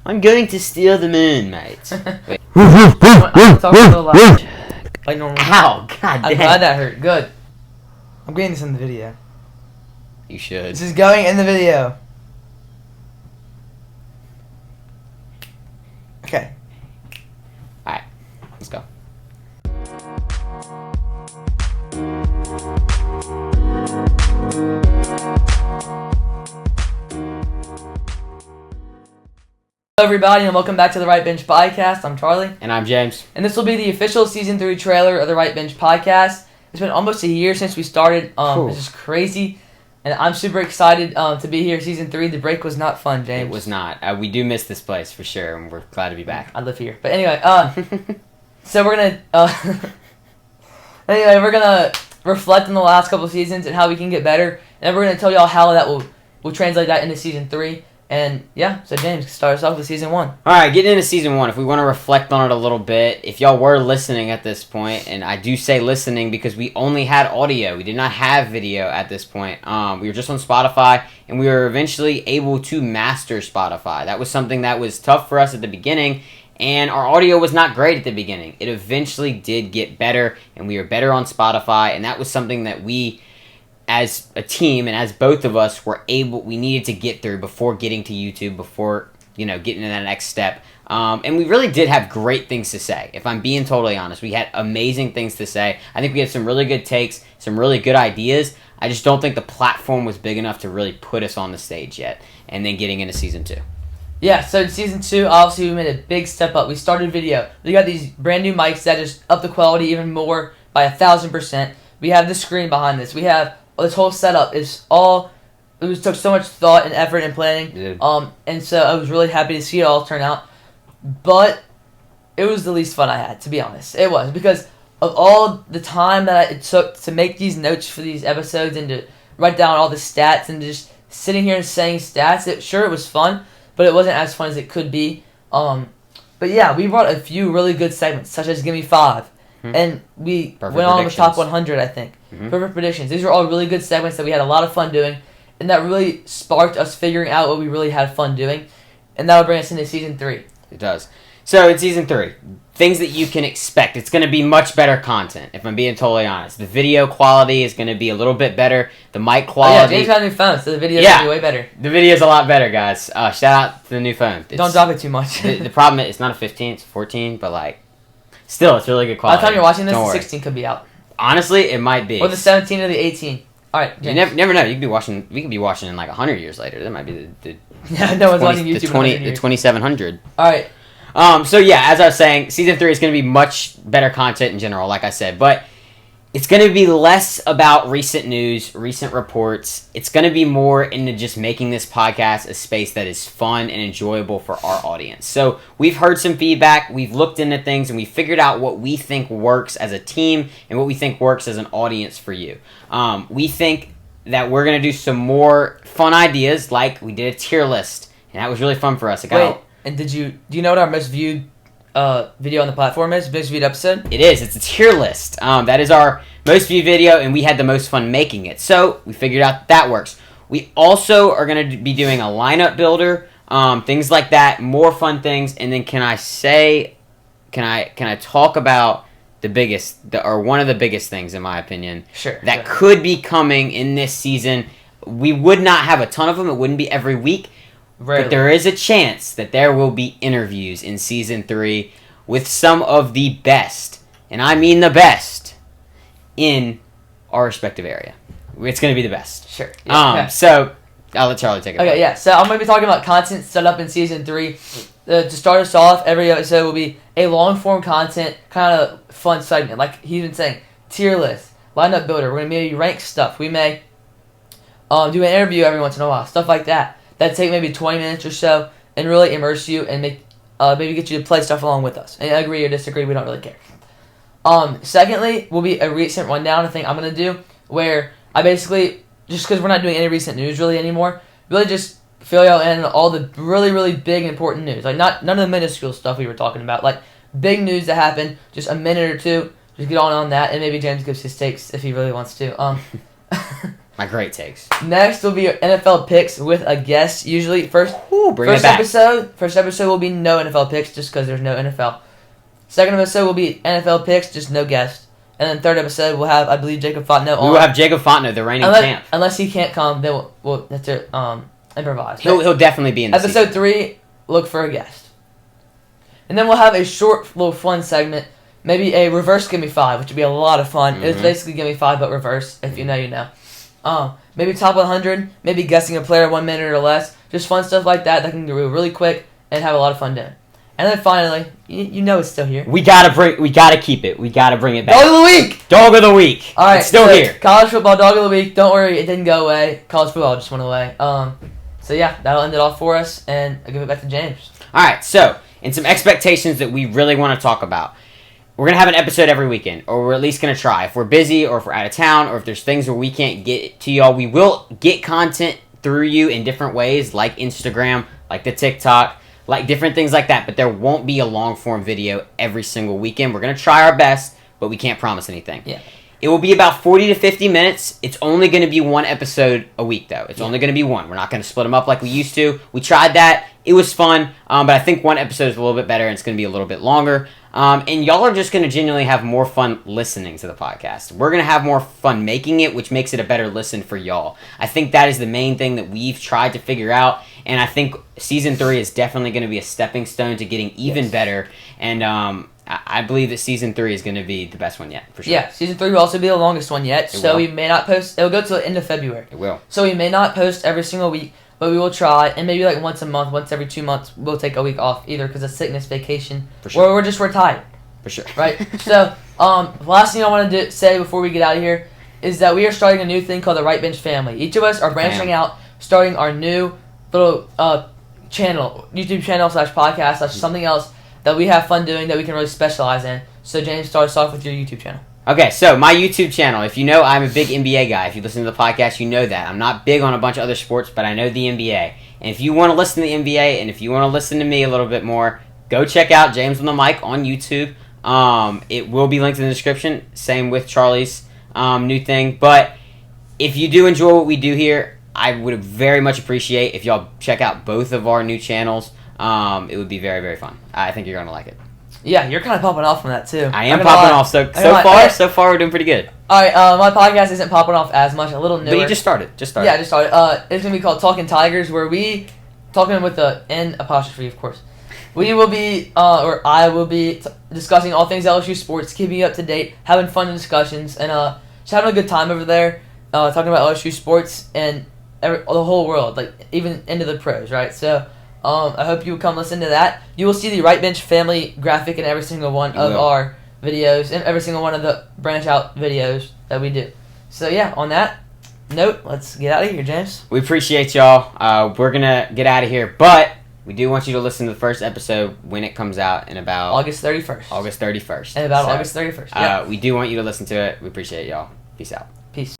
I'm going to steal the moon, mate. Wait. I'm talking so loud. Like normal. Ow, god I'm damn. glad that hurt. Good. I'm getting this in the video. You should. This is going in the video. Okay. Alright, let's go. Hello everybody and welcome back to the Right Bench Podcast. I'm Charlie. And I'm James. And this will be the official Season 3 trailer of the Right Bench Podcast. It's been almost a year since we started. It's just crazy. And I'm super excited to be here Season 3. The break was not fun, James. It was not. We do miss this place for sure, and we're glad to be back. I live here. But anyway, so we're going to... anyway, we're going to reflect on the last couple seasons and how we can get better. And then we're going to tell y'all how that will translate that into Season 3. And yeah, so James, start us off with Season 1. Alright, getting into Season 1, if we want to reflect on it a little bit, if y'all were listening at this point, and I do say listening because we only had audio, we did not have video at this point. We were just on Spotify, and we were eventually able to master Spotify. That was something that was tough for us at the beginning, and our audio was not great at the beginning. It eventually did get better, and we were better on Spotify, and that was something that we, as a team and as both of us, we needed to get through before getting to YouTube, before, getting to that next step. And we really did have great things to say. If I'm being totally honest, we had amazing things to say. I think we had some really good takes, some really good ideas. I just don't think the platform was big enough to really put us on the stage yet. And then getting into Season 2. Yeah, so in Season 2, obviously we made a big step up. We started video. We got these brand new mics that just up the quality even more by 1,000%. We have the screen behind this. We have this whole setup is all. It took so much thought and effort and planning. And so I was really happy to see it all turn out. But it was the least fun I had, to be honest. It was because of all the time that it took to make these notes for these episodes and to write down all the stats and just sitting here and saying stats. It was fun, but it wasn't as fun as it could be. But yeah, we brought a few really good segments, such as Give Me 5. And we went on the top 100, I think. Perfect predictions. These were all really good segments that we had a lot of fun doing. And that really sparked us figuring out what we really had fun doing. And that will bring us into Season 3. It does. So in Season 3, things that you can expect. It's going to be much better content, if I'm being totally honest. The video quality is going to be a little bit better. The mic quality. Yeah, James got a new phone, so the video is going to be way better. The video's a lot better, guys. Shout out to the new phone. Don't drop it too much. the problem is it's not a 15, it's a 14, but still, it's really good quality. By the time you're watching this, the 16 could be out. Honestly, it might be. Or the 17 or the 18. All right, James. You never know. You could be watching. We could be watching in 100 years later. That might be the yeah, no one's watching YouTube. The 2700. All right. So yeah, as I was saying, Season 3 is going to be much better content in general, like I said, but it's going to be less about recent news, recent reports. It's going to be more into just making this podcast a space that is fun and enjoyable for our audience. So we've heard some feedback, we've looked into things, and we figured out what we think works as a team and what we think works as an audience for you. We think that we're going to do some more fun ideas, like we did a tier list, and that was really fun for us. Wait, and do you know what our most viewed video on the platform is? Most viewed episode? It is. It's a tier list. That is our most viewed video, and we had the most fun making it. So we figured out that works. We also are going to be doing a lineup builder, things like that, more fun things. And then can I talk about the biggest, or one of the biggest things in my opinion, that could be coming in this season? We would not have a ton of them. It wouldn't be every week. But there is a chance that there will be interviews in Season 3 with some of the best, and I mean the best, in our respective area. It's going to be the best. Sure. Yeah, So, I'll let Charlie take it. Okay, yeah. So, I'm going to be talking about content set up in Season 3. To start us off, every episode will be a long-form content, kind of fun segment. Like he's been saying, tier list, lineup builder. We're going to maybe rank stuff. We may do an interview every once in a while, stuff like that. That'd take maybe 20 minutes or so and really immerse you and make maybe get you to play stuff along with us. And agree or disagree, we don't really care. Secondly, will be a recent rundown, I think I'm going to do, where I basically, just because we're not doing any recent news really anymore, really just fill y'all in all the really, really big important news. Like none of the minuscule stuff we were talking about. Like big news that happened, just a minute or two, just get on that, and maybe James gives his takes if he really wants to. My great takes. Next will be NFL picks with a guest. Usually, first episode will be no NFL picks just because there's no NFL. Second episode will be NFL picks, just no guest. And then third episode we'll have, I believe, Jacob Fontenot on. We will have Jacob Fontenot, the reigning champ. Unless he can't come, then we'll have to improvise. He'll definitely be in the episode 3. Look for a guest. And then we'll have a short, little fun segment. Maybe a reverse Gimme 5, which would be a lot of fun. It's basically Gimme 5, but reverse, if you know, you know. Maybe top 100, maybe guessing a player 1 minute or less. Just fun stuff like that can do really quick and have a lot of fun doing. And then finally, you know it's still here. We gotta keep it. We gotta bring it back. Dog of the week! Dog of the week. All right, it's still here. College football dog of the week. Don't worry, it didn't go away. College football just went away. So yeah, that'll end it off for us, and I'll give it back to James. All right, so and some expectations that we really want to talk about. We're going to have an episode every weekend, or we're at least going to try. If we're busy, or if we're out of town, or if there's things where we can't get to y'all, we will get content through you in different ways, like Instagram, like the TikTok, like different things like that. But there won't be a long-form video every single weekend. We're going to try our best, but we can't promise anything. Yeah. It will be about 40 to 50 minutes. It's only going to be one episode a week, though. It's only going to be one. We're not going to split them up like we used to. We tried that. It was fun, but I think one episode is a little bit better, and it's going to be a little bit longer. And y'all are just going to genuinely have more fun listening to the podcast. We're going to have more fun making it, which makes it a better listen for y'all. I think that is the main thing that we've tried to figure out, and I think Season 3 is definitely going to be a stepping stone to getting even better, and I believe that Season 3 is going to be the best one yet, for sure. Yeah, Season 3 will also be the longest one yet, we may not post. It'll go till the end of February. It will. So we may not post every single week, but we will try, and maybe like once a month, once every 2 months, we'll take a week off, either because of sickness, vacation, for sure. or we're tired. For sure. Right? So, last thing I want to say before we get out of here is that we are starting a new thing called the Right Bench Family. Each of us are branching out, starting our new little channel, YouTube channel / podcast / something else that we have fun doing that we can really specialize in. So, James, start us off with your YouTube channel. Okay, so my YouTube channel, if you know, I'm a big NBA guy. If you listen to the podcast, you know that. I'm not big on a bunch of other sports, but I know the NBA. And if you want to listen to the NBA, and if you want to listen to me a little bit more, go check out James on the Mic on YouTube. It will be linked in the description. Same with Charlie's new thing. But if you do enjoy what we do here, I would very much appreciate if y'all check out both of our new channels. It would be very, very fun. I think you're going to like it. Yeah, you're kind of popping off from that, too. I am popping off. So far, we're doing pretty good. All right, my podcast isn't popping off as much. A little newer. But you just started. Yeah, I just started. It's going to be called Talkin Tigers, where we, talking with the N apostrophe, of course. We will be, or I will be, discussing all things LSU sports, keeping you up to date, having fun discussions, and just having a good time over there, talking about LSU sports and the whole world, like even into the pros, right? So, I hope you will come listen to that. You will see the Right Bench Family graphic in every single one of our videos and every single one of the branch out videos that we do. So yeah, on that note, let's get out of here, James. We appreciate y'all. We're gonna get out of here, but we do want you to listen to the first episode when it comes out in about August 31st. August 31st. And about August 31st. Yeah. We do want you to listen to it. We appreciate y'all. Peace out. Peace.